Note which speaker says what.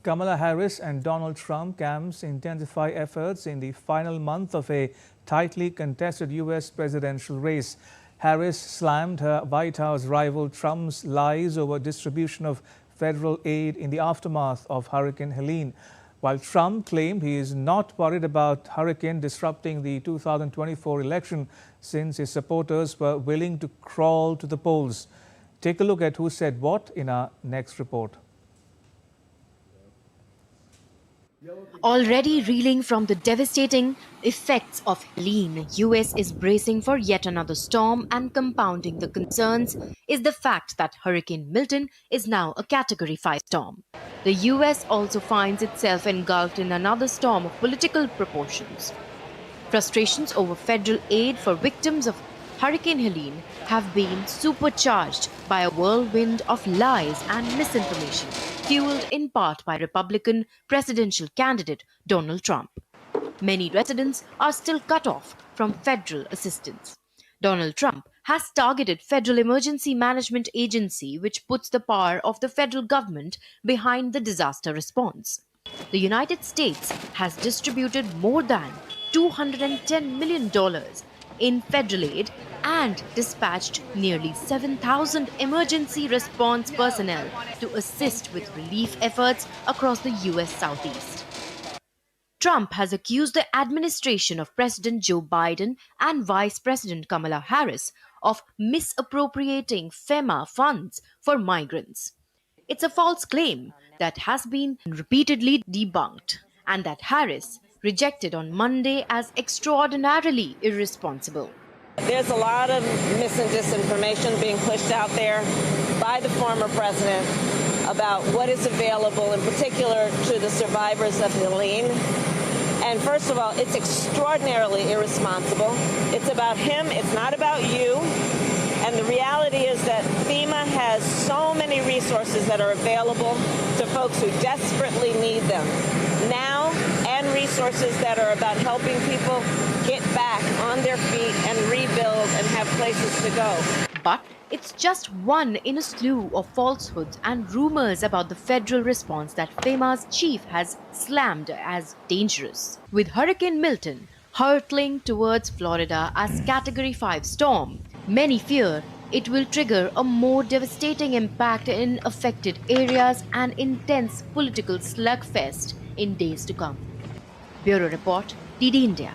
Speaker 1: Kamala Harris and Donald Trump camps intensify efforts in the final month of a tightly contested U.S. presidential race. Harris slammed her White House rival Trump's lies over distribution of federal aid in the aftermath of Hurricane Helene, while Trump claimed he is not worried about hurricane disrupting the 2024 election since his supporters were willing to crawl to the polls. Take a look at who said what in our next report.
Speaker 2: Already reeling from the devastating effects of Helene, US is bracing for yet another storm, and compounding the concerns is the fact that Hurricane Milton is now a Category 5 storm. The US also finds itself engulfed in another storm of political proportions. Frustrations over federal aid for victims of Hurricane Helene have been supercharged by a whirlwind of lies and misinformation, fueled in part by Republican presidential candidate Donald Trump. Many residents are still cut off from federal assistance. Donald Trump has targeted Federal Emergency Management Agency, which puts the power of the federal government behind the disaster response. The United States has distributed more than $210 million in federal aid and dispatched nearly 7,000 emergency response personnel to assist with relief efforts across the U.S. Southeast. Trump has accused the administration of President Joe Biden and Vice President Kamala Harris of misappropriating FEMA funds for migrants. It's a false claim that has been repeatedly debunked, and that Harris rejected on Monday as extraordinarily irresponsible.
Speaker 3: There's a lot of mis and disinformation being pushed out there by the former president about what is available, in particular to the survivors of Helene. And first of all, it's extraordinarily irresponsible. It's about him, it's not about you. And the reality is that FEMA has so many resources that are available to folks who desperately need them now, and resources that are about helping people get back on their feet and rebuild and have places to go.
Speaker 2: But it's just one in a slew of falsehoods and rumors about the federal response that FEMA's chief has slammed as dangerous. With Hurricane Milton hurtling towards Florida as Category 5 storm, many fear it will trigger a more devastating impact in affected areas and intense political slugfest in days to come. Bureau Report, DD India.